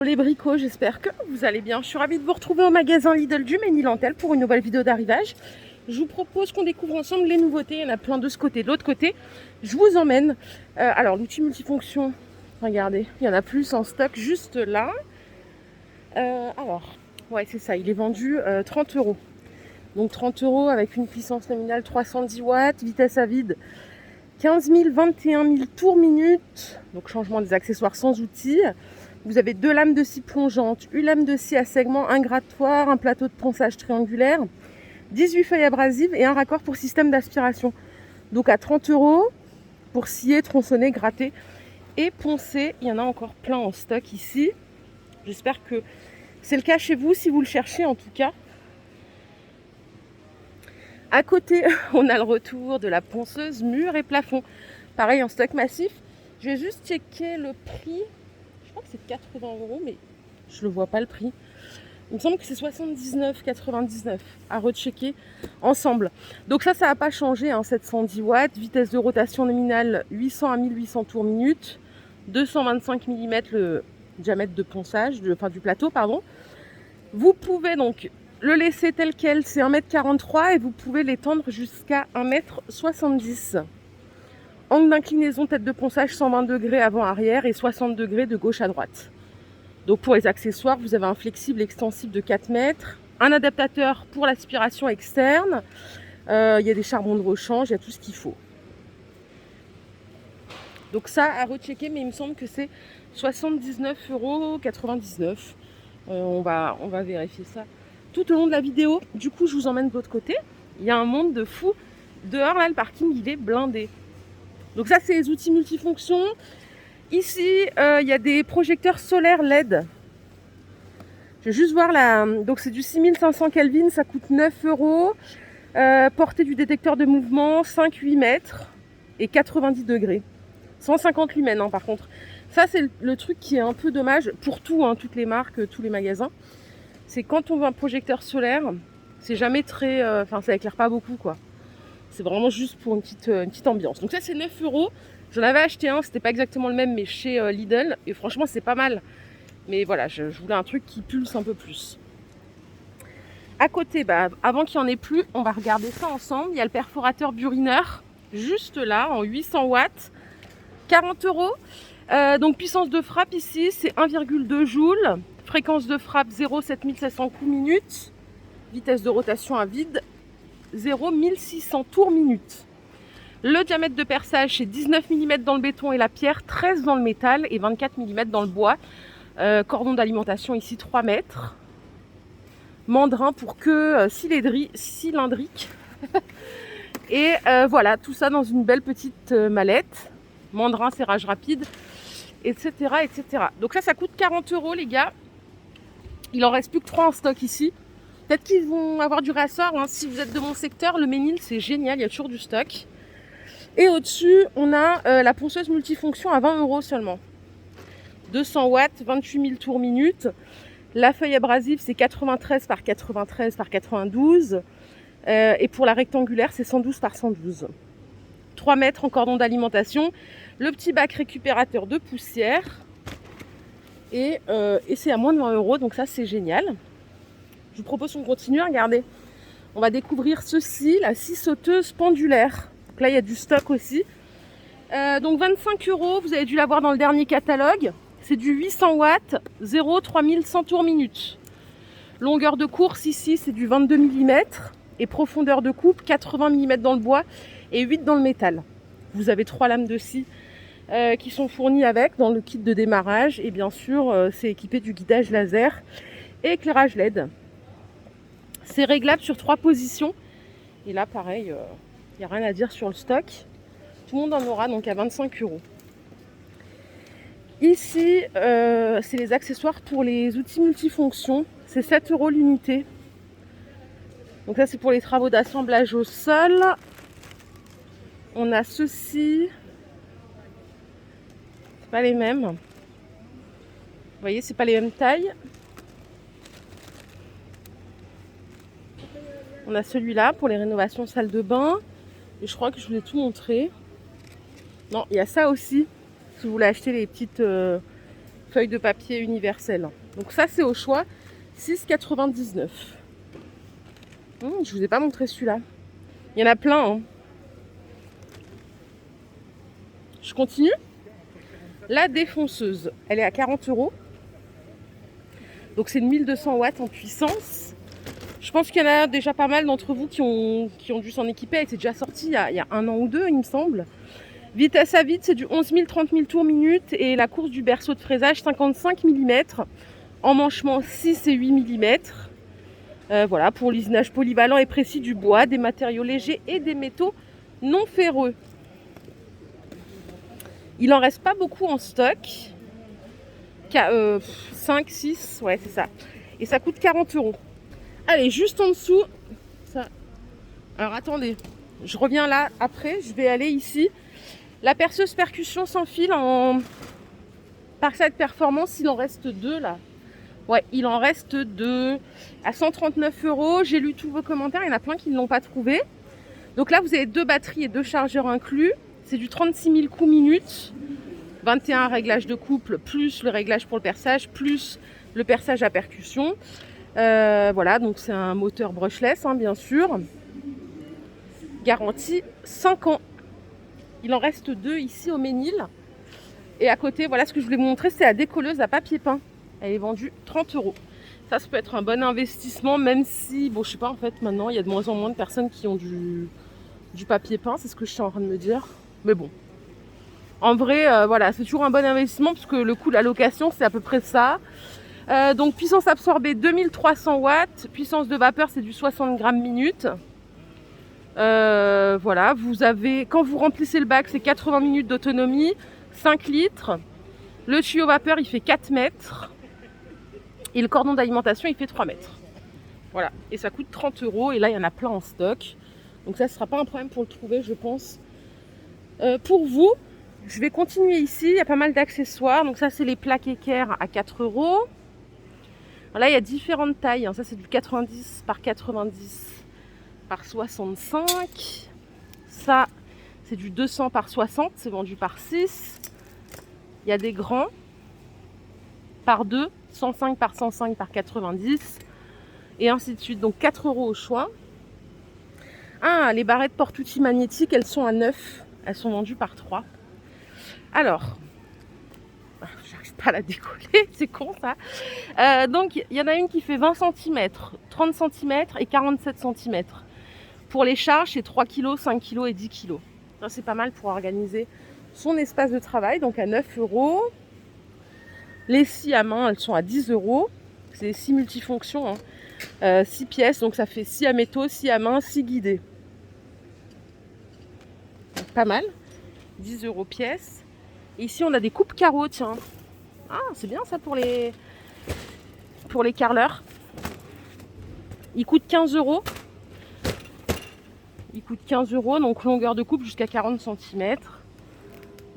Les bricots, j'espère que vous allez bien. Je suis ravie de vous retrouver au magasin Lidl du Ménil-Lantel pour une nouvelle vidéo d'arrivage. Je vous propose qu'on découvre ensemble les nouveautés. Il y en a plein de ce côté. De l'autre côté, je vous emmène. Alors, l'outil multifonction, regardez, il y en a plus en stock juste là. Ouais, c'est ça, il est vendu 30 €. Donc 30 € avec une puissance nominale 310 watts, vitesse à vide 15 000, 21 000 tours minute. Donc changement des accessoires sans outils. Vous avez 2 lames de scie plongeantes, une lame de scie à segment, un grattoir, un plateau de ponçage triangulaire, 18 feuilles abrasives et un raccord pour système d'aspiration. Donc à 30 € pour scier, tronçonner, gratter et poncer. Il y en a encore plein en stock ici. J'espère que c'est le cas chez vous si vous le cherchez en tout cas. À côté, on a le retour de la ponceuse mur et plafond. Pareil en stock massif. Je vais juste checker le prix. Je crois que c'est 80 €, mais je ne le vois pas le prix. Il me semble que c'est 79,99 à rechecker ensemble. Donc ça n'a pas changé, hein, 710 watts, vitesse de rotation nominale 800 à 1800 tours minute, 225 mm le diamètre de ponçage, du plateau, pardon. Vous pouvez donc le laisser tel quel, c'est 1,43 m et vous pouvez l'étendre jusqu'à 1,70 m. Angle d'inclinaison tête de ponçage 120 degrés avant-arrière et 60 degrés de gauche à droite. Donc pour les accessoires, vous avez un flexible extensible de 4 mètres, un adaptateur pour l'aspiration externe, il y a des charbons de rechange, il y a tout ce qu'il faut. Donc ça à rechecker, mais il me semble que c'est 79,99 €. On va vérifier ça tout au long de la vidéo. Du coup, je vous emmène de l'autre côté. Il y a un monde de fou. Dehors, là, le parking, il est blindé. Donc ça, c'est les outils multifonctions. Ici, il y a des projecteurs solaires LED. Je vais juste voir là. Donc c'est du 6500 Kelvin, ça coûte 9 €. Portée du détecteur de mouvement, 5-8 mètres et 90 degrés. 150 lumens, hein, par contre. Ça, c'est le truc qui est un peu dommage pour tout, hein, toutes les marques, tous les magasins. C'est quand on veut un projecteur solaire, c'est jamais très... ça éclaire pas beaucoup, quoi. C'est vraiment juste pour une petite ambiance. Donc ça, c'est 9 €. J'en avais acheté un, c'était pas exactement le même, mais chez Lidl. Et franchement, c'est pas mal. Mais voilà, je voulais un truc qui pulse un peu plus. À côté, avant qu'il n'y en ait plus, on va regarder ça ensemble. Il y a le perforateur burineur, juste là, en 800 watts. 40 €. Donc puissance de frappe ici, c'est 1,2 joules. Fréquence de frappe 0,7700 coups minute. Vitesse de rotation à vide 0,1600 tours minute. Le diamètre de perçage, c'est 19 mm dans le béton et la pierre, 13 dans le métal et 24 mm dans le bois. Cordon d'alimentation ici 3 mètres. Mandrin pour queue cylindrique. Et voilà, tout ça dans une belle petite mallette. Mandrin, serrage rapide, etc., etc. Donc ça coûte 40 € les gars. Il en reste plus que 3 en stock ici. Peut-être qu'ils vont avoir du réassort, hein. Si vous êtes de mon secteur, le Ménil, c'est génial, il y a toujours du stock. Et au-dessus, on a la ponceuse multifonction à 20 € seulement. 200 watts, 28 000 tours minute. La feuille abrasive, c'est 93 par 93 par 92. Et pour la rectangulaire, c'est 112 par 112. 3 mètres en cordon d'alimentation. Le petit bac récupérateur de poussière. Et c'est à moins de 20 €, donc ça, c'est génial. Je vous propose qu'on continue, regardez. On va découvrir ceci, la scie sauteuse pendulaire. Donc là, il y a du stock aussi. Donc 25 €, vous avez dû l'avoir dans le dernier catalogue. C'est du 800 watts, 0,3100 tours minute. Longueur de course ici, c'est du 22 mm. Et profondeur de coupe, 80 mm dans le bois et 8 dans le métal. Vous avez 3 lames de scie qui sont fournies avec dans le kit de démarrage. Et bien sûr, c'est équipé du guidage laser et éclairage LED. C'est réglable sur 3 positions. Et là, pareil, il n'y a rien à dire sur le stock. Tout le monde en aura donc à 25 €. Ici, c'est les accessoires pour les outils multifonctions. C'est 7 € l'unité. Donc ça, c'est pour les travaux d'assemblage au sol. On a ceci. C'est pas les mêmes. Vous voyez, c'est pas les mêmes tailles. On a celui-là pour les rénovations salle de bain. Et je crois que je vous ai tout montré. Non, il y a ça aussi. Si vous voulez acheter les petites feuille de papier universelle. Donc ça, c'est au choix, 6,99 €. Je vous ai pas montré celui-là. Il y en a plein, hein. Je continue. La défonceuse, elle est à 40 €. Donc c'est une 1200 watts en puissance. Je pense qu'il y en a déjà pas mal d'entre vous qui ont dû s'en équiper. Elle était déjà sortie il y a 1 an ou 2, il me semble. Vitesse à vide, c'est du 11 000, 30 000 tours minute. Et la course du berceau de fraisage, 55 mm. Emmanchement 6 et 8 mm. Voilà, pour l'usinage polyvalent et précis du bois, des matériaux légers et des métaux non ferreux. Il en reste pas beaucoup en stock. 5, 6, ouais c'est ça. Et ça coûte 40 €. Allez, juste en dessous. Ça. Alors attendez, je reviens là après. Je vais aller ici. La perceuse percussion sans fil en Parkside Performance, il en reste 2 là. Ouais, il en reste 2 à 139 €. J'ai lu tous vos commentaires, il y en a plein qui ne l'ont pas trouvé. Donc là, vous avez 2 batteries et 2 chargeurs inclus. C'est du 36 000 coups minutes. 21 réglages de couple, plus le réglage pour le perçage, plus le perçage à percussion. Voilà, donc c'est un moteur brushless, hein, bien sûr. Garantie 5 ans. Il en reste 2 ici au Ménil. Et à côté, voilà ce que je voulais vous montrer, c'est la décolleuse à papier peint. Elle est vendue 30 €. Ça peut être un bon investissement, même si, bon, je sais pas, en fait, maintenant, il y a de moins en moins de personnes qui ont du papier peint. C'est ce que je suis en train de me dire. Mais bon. En vrai, voilà, c'est toujours un bon investissement parce que le coût de la location, c'est à peu près ça. Donc, puissance absorbée 2300 watts. Puissance de vapeur, c'est du 60 grammes minute. Voilà, vous avez, quand vous remplissez le bac, c'est 80 minutes d'autonomie, 5 litres. Le tuyau vapeur, il fait 4 mètres. Et le cordon d'alimentation, il fait 3 mètres. Voilà, et ça coûte 30 €. Et là, il y en a plein en stock. Donc ça ne sera pas un problème pour le trouver, je pense. Pour vous, je vais continuer ici. Il y a pas mal d'accessoires. Donc ça, c'est les plaques équerre à 4 €. Là, il y a différentes tailles. Ça, c'est du 90 par 90 par 65. Ça, c'est du 200 par 60. C'est vendu par 6. Il y a des grands par 2, 105 par 105 par 90. Et ainsi de suite. Donc 4 € au choix. Ah, les barrettes porte-outils magnétiques, elles sont à 9. Elles sont vendues par 3. Alors, j'arrive pas à la décoller, c'est con ça. Donc, il y en a une qui fait 20 cm, 30 cm et 47 cm. Pour les charges, c'est 3 kg, 5 kg et 10 kg. Ça, c'est pas mal pour organiser son espace de travail, donc à 9 €. Les scies à main, elles sont à 10 €. C'est 6 multifonctions, 6 pièces, donc ça fait 6 à métaux, 6 à main, 6 guidés. Donc, pas mal, 10 € pièce. Et ici, on a des coupes carreaux, tiens. Ah, c'est bien ça pour les carreleurs. Ils coûtent 15 €. Ils coûtent 15 €, donc longueur de coupe jusqu'à 40 cm.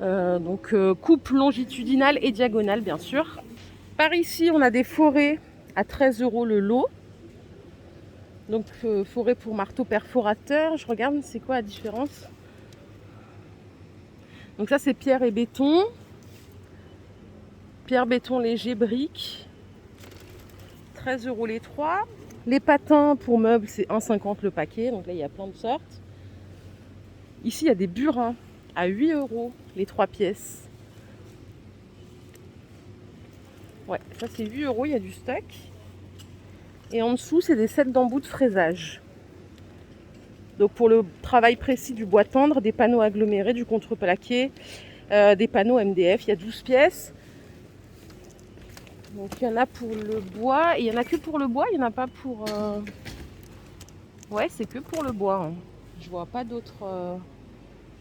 Donc coupe longitudinale et diagonale, bien sûr. Par ici, on a des forêts à 13 € le lot. Donc forêt pour marteau perforateur. Je regarde, c'est quoi la différence? Donc ça, c'est pierre et béton. Pierre, béton léger, brique. 13 € les 3. Les patins pour meubles, c'est 1,50 € le paquet. Donc là, il y a plein de sortes. Ici, il y a des burins à 8 € les 3 pièces. Ouais, ça c'est 8 €, il y a du stock. Et en dessous, c'est des sets d'embouts de fraisage. Donc pour le travail précis du bois tendre, des panneaux agglomérés, du contreplaqué, des panneaux MDF, il y a 12 pièces. Donc il y en a pour le bois, et il n'y en a que pour le bois, il n'y en a pas pour... Ouais, c'est que pour le bois. Hein. Je vois pas d'autres...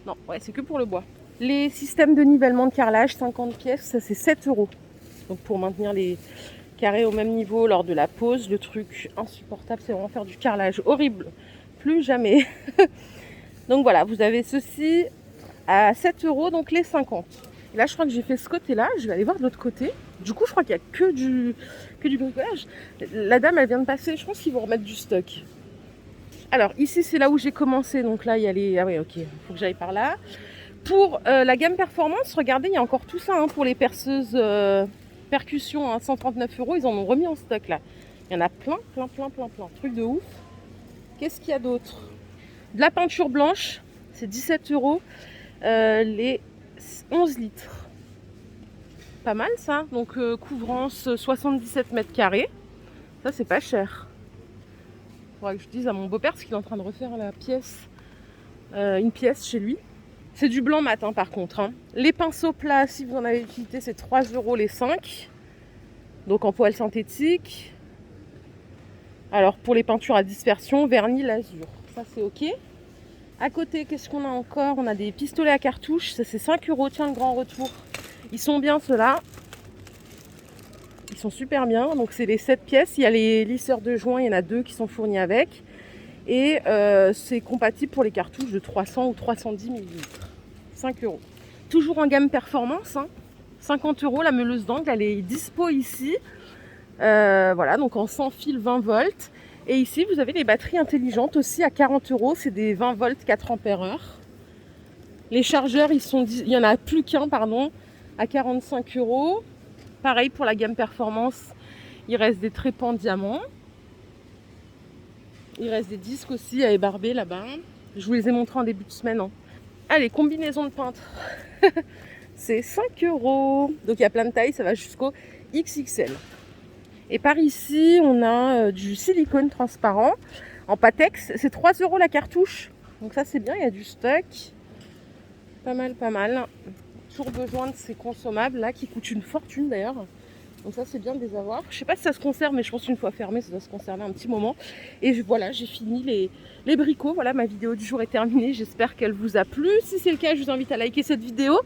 Non, ouais, c'est que pour le bois. Les systèmes de nivellement de carrelage, 50 pièces, ça c'est 7 €. Donc pour maintenir les carrés au même niveau lors de la pose, le truc insupportable, c'est vraiment faire du carrelage horrible. Plus jamais. Donc voilà, vous avez ceci à 7 €, donc les 50. Et là, je crois que j'ai fait ce côté-là. Je vais aller voir de l'autre côté. Du coup, je crois qu'il n'y a que du bricolage. La dame, elle vient de passer. Je pense qu'ils vont remettre du stock. Alors, ici, c'est là où j'ai commencé. Donc là, il y a les... Ah oui, ok. Il faut que j'aille par là. Pour la gamme performance, regardez, il y a encore tout ça hein, pour les perceuses Percussion, hein, 139 €, ils en ont remis en stock là. Il y en a plein. Truc de ouf. Qu'est-ce qu'il y a d'autre? De la peinture blanche, c'est 17 € les 11 litres. Pas mal ça. Donc couvrance 77 mètres carrés. Ça, c'est pas cher. Faudra que je dise à mon beau-père parce qu'il est en train de refaire la pièce, une pièce chez lui. C'est du blanc mat hein, par contre. Hein. Les pinceaux plats, si vous en avez utilité, c'est 3 € les 5. Donc en poil synthétique. Alors pour les peintures à dispersion, vernis, lasure. Ça c'est ok. À côté, qu'est-ce qu'on a encore? On a des pistolets à cartouches. Ça c'est 5 €. Tiens, le grand retour. Ils sont bien ceux-là. Ils sont super bien. Donc c'est les 7 pièces. Il y a les lisseurs de joints. Il y en a 2 qui sont fournis avec. Et c'est compatible pour les cartouches de 300 ou 310 ml. 5 €. Toujours en gamme performance. Hein. 50 € la meuleuse d'angle. Elle est dispo ici. Voilà, donc en sans fil 20 volts. Et ici, vous avez les batteries intelligentes aussi à 40 €. C'est des 20 volts 4 ampères-heure. Les chargeurs, il y en a plus qu'un, pardon, à 45 €. Pareil pour la gamme performance. Il reste des trépans diamants. Il reste des disques aussi à ébarber là-bas. Je vous les ai montrés en début de semaine. Hein. Allez, combinaison de peintre. C'est 5 €. Donc il y a plein de tailles, ça va jusqu'au XXL. Et par ici, on a du silicone transparent en Patex. C'est 3 € la cartouche. Donc ça, c'est bien, il y a du stock. Pas mal. Toujours besoin de ces consommables là qui coûtent une fortune d'ailleurs. Donc ça, c'est bien de les avoir. Je sais pas si ça se conserve, mais je pense qu'une fois fermé, ça doit se conserver un petit moment. Et voilà, j'ai fini les bricots. Voilà, ma vidéo du jour est terminée. J'espère qu'elle vous a plu. Si c'est le cas, je vous invite à liker cette vidéo.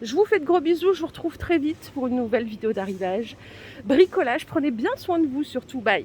Je vous fais de gros bisous. Je vous retrouve très vite pour une nouvelle vidéo d'arrivage. Bricolage, prenez bien soin de vous surtout. Bye.